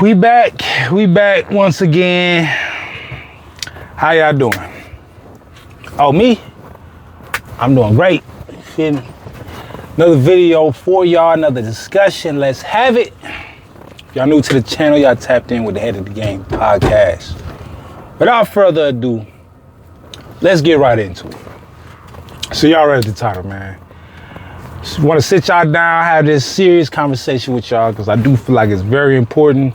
We back once again. How y'all doing? Oh, me? I'm doing great. Another video for y'all, another discussion. Let's have it. If y'all new to the channel, y'all tapped in with the Head of the Game podcast. Without further ado, let's get right into it. So y'all read the title, man. Just want to sit y'all down, have this serious conversation with y'all, because I do feel like it's very important.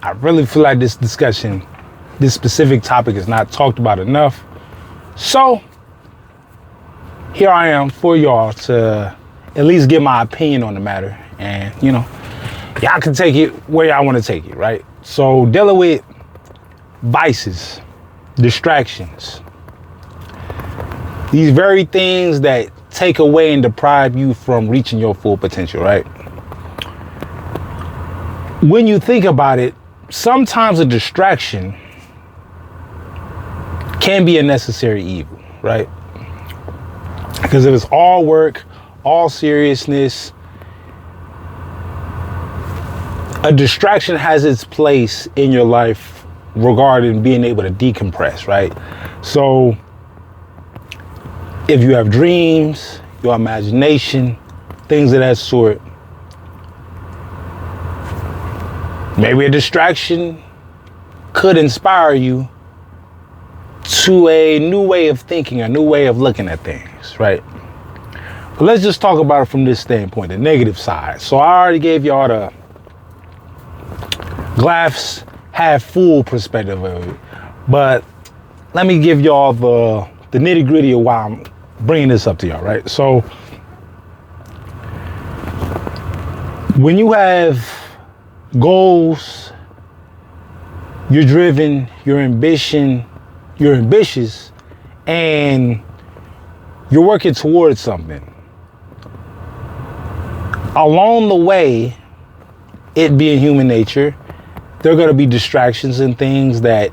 I really feel like this discussion, this specific topic is not talked about enough. So here I am for y'all to at least give my opinion on the matter. And, you know, y'all can take it where y'all want to take it, right? So dealing with vices, distractions, these very things that take away and deprive you from reaching your full potential, right? When you think about it, sometimes a distraction can be a necessary evil, right? Because if it's all work, all seriousness, a distraction has its place in your life regarding being able to decompress, right? So if you have dreams, your imagination, things of that sort, maybe a distraction could inspire you to a new way of thinking, a new way of looking at things, right? But let's just talk about it from this standpoint, the negative side. So I already gave y'all the glass half full perspective of it, but let me give y'all the nitty gritty of why I'm bringing this up to y'all, right? So when you have goals, you're driven, you're ambitious, and you're working towards something. Along the way, it being human nature, there are going to be distractions and things that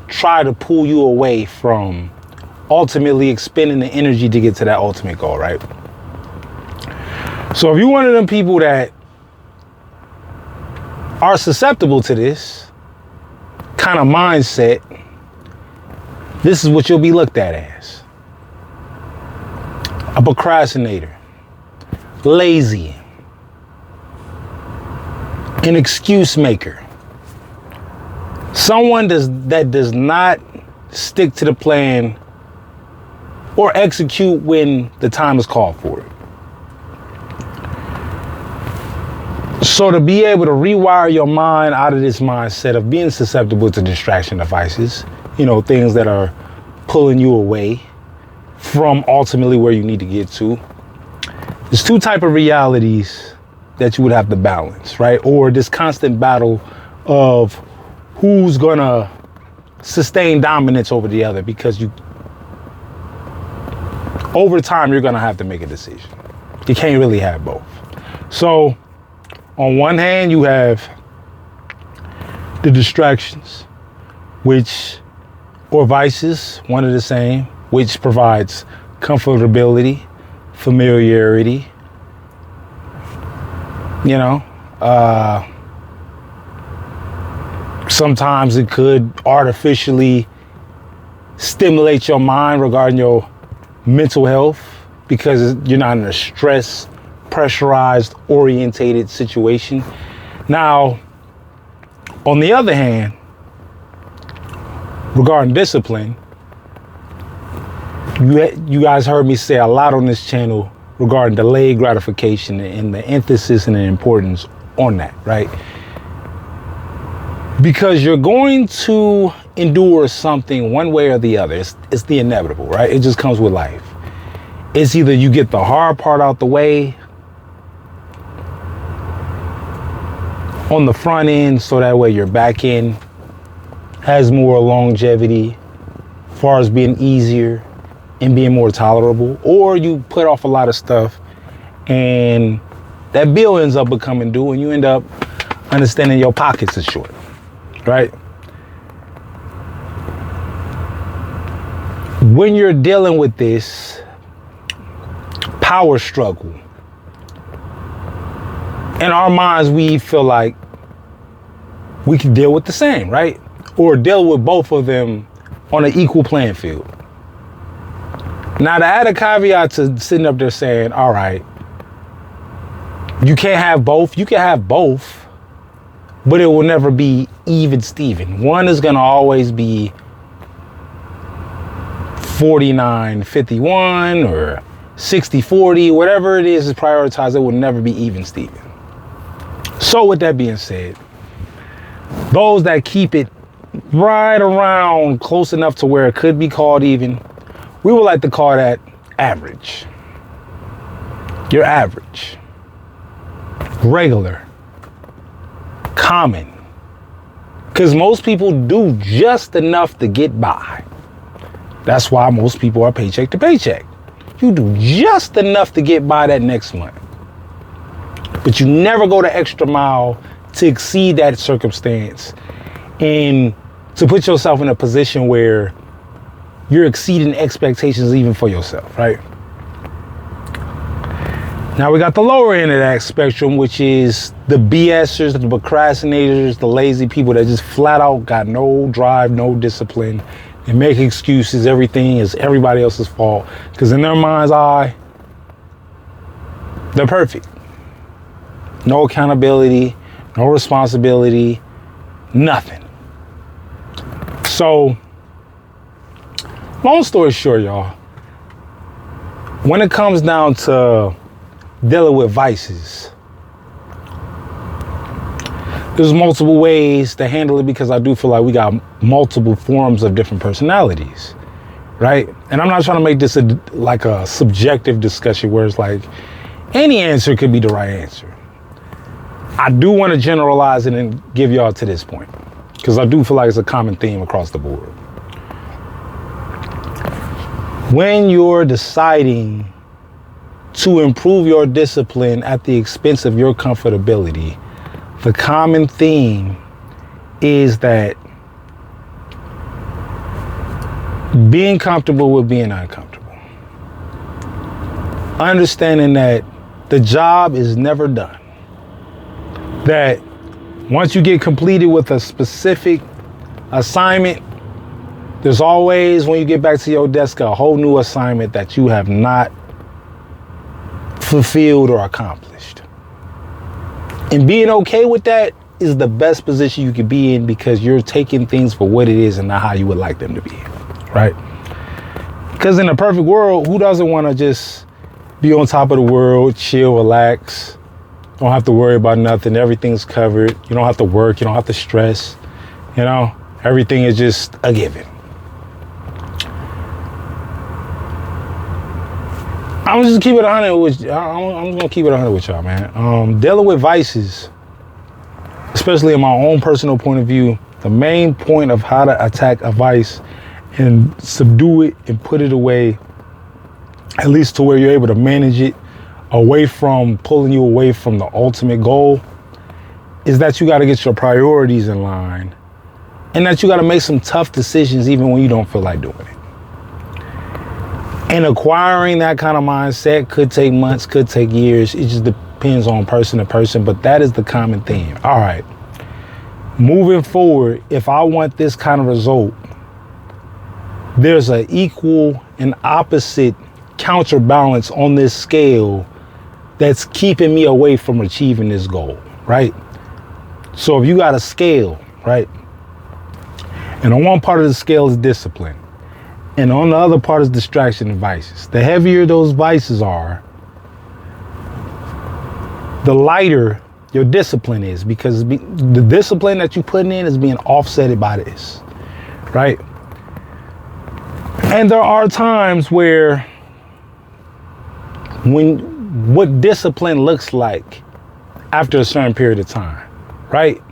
try to pull you away from ultimately expending the energy to get to that ultimate goal, right? So if you're one of them people that are susceptible to this kind of mindset, this is what you'll be looked at as: a procrastinator, lazy, an excuse maker, someone that does not stick to the plan or execute when the time is called for it. So to be able to rewire your mind out of this mindset of being susceptible to distraction devices, you know, things that are pulling you away from ultimately where you need to get to, there's two types of realities that you would have to balance, right? Or this constant battle of who's gonna sustain dominance over the other, because over time, you're gonna have to make a decision. You can't really have both. So on one hand, you have the distractions, or vices, one of the same, which provides comfortability, familiarity, you know, sometimes it could artificially stimulate your mind regarding your mental health, because you're not in a stress, pressurized, orientated situation. Now, on the other hand, regarding discipline, you guys heard me say a lot on this channel regarding delayed gratification and the emphasis and the importance on that, right? Because you're going to endure something one way or the other. It's the inevitable, right? It just comes with life. It's either you get the hard part out the way on the front end, so that way your back end has more longevity as far as being easier and being more tolerable, or you put off a lot of stuff and that bill ends up becoming due and you end up understanding your pockets are short, right? When you're dealing with this power struggle, in our minds, we feel like we can deal with the same, right? Or deal with both of them on an equal playing field. Now, to add a caveat to sitting up there saying, all right, you can't have both. You can have both, but it will never be even Steven. One is going to always be 49-51 or 60-40, whatever it is prioritized, it will never be even Steven. So with that being said, those that keep it right around close enough to where it could be called even, we would like to call that average. You're average, regular, common. Because most people do just enough to get by. That's why most people are paycheck to paycheck. You do just enough to get by that next month. But you never go the extra mile to exceed that circumstance and to put yourself in a position where you're exceeding expectations even for yourself, right? Now we got the lower end of that spectrum, which is the BSers, the procrastinators, the lazy people that just flat out got no drive, no discipline. They make excuses. Everything is everybody else's fault. Because in their mind's eye, they're perfect. No accountability, no responsibility, nothing. So, long story short, y'all, when it comes down to dealing with vices, there's multiple ways to handle it because I do feel like we got multiple forms of different personalities, right? And I'm not trying to make this like a subjective discussion where it's like any answer could be the right answer. I do want to generalize it and give y'all to this point because I do feel like it's a common theme across the board. When you're deciding to improve your discipline at the expense of your comfortability, the common theme is that being comfortable with being uncomfortable. Understanding that the job is never done. That once you get completed with a specific assignment, there's always, when you get back to your desk, a whole new assignment that you have not fulfilled or accomplished. And being okay with that is the best position you could be in because you're taking things for what it is and not how you would like them to be, right? Because in a perfect world, who doesn't want to just be on top of the world, chill, relax, don't have to worry about nothing, everything's covered, you don't have to work, you don't have to stress, you know, everything is just a given. I'm just keep it 100 with I'm gonna keep it 100 with y'all, man. Dealing with vices, especially in my own personal point of view, the main point of how to attack a vice and subdue it and put it away, at least to where you're able to manage it away from pulling you away from the ultimate goal, is that you got to get your priorities in line and that you got to make some tough decisions even when you don't feel like doing it. And acquiring that kind of mindset could take months, could take years. It just depends on person to person, but that is the common theme. All right, moving forward, if I want this kind of result, there's an equal and opposite counterbalance on this scale that's keeping me away from achieving this goal, right? So if you got a scale, right? And on one part of the scale is discipline. And on the other part is distraction and vices. The heavier those vices are, the lighter your discipline is, because the discipline that you're putting in is being offsetted by this, right? And there are times where what discipline looks like after a certain period of time, right?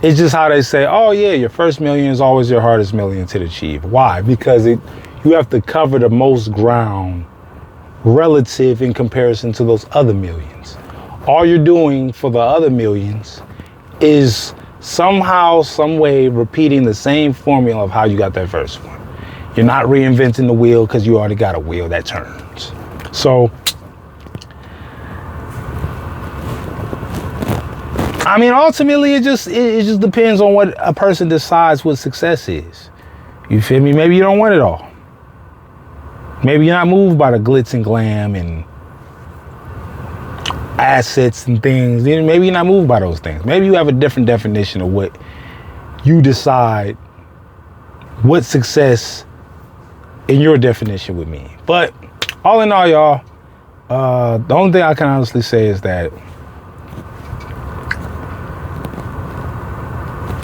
It's just how they say, oh yeah, your first million is always your hardest million to achieve. Why? Because you have to cover the most ground relative in comparison to those other millions. All you're doing for the other millions is somehow, some way repeating the same formula of how you got that first one. You're not reinventing the wheel because you already got a wheel that turns. So I mean, ultimately, it just depends on what a person decides what success is. You feel me? Maybe you don't want it all. Maybe you're not moved by the glitz and glam and assets and things. Maybe you're not moved by those things. Maybe you have a different definition of what you decide what success in your definition would mean. But all in all, y'all, the only thing I can honestly say is that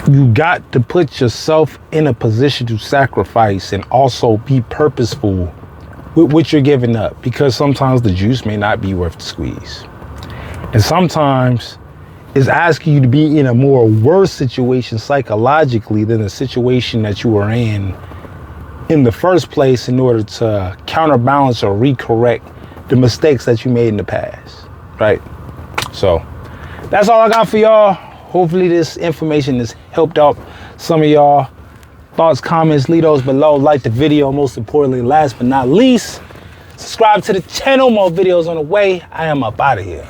you got to put yourself in a position to sacrifice and also be purposeful with what you're giving up, because sometimes the juice may not be worth the squeeze. And sometimes it's asking you to be in a more worse situation psychologically than the situation that you were in the first place in order to counterbalance or recorrect the mistakes that you made in the past, right? So that's all I got for y'all. Hopefully this information has helped out some of y'all. Thoughts, comments, leave those below. Like the video, most importantly, last but not least, subscribe to the channel. More videos on the way. I am up out of here.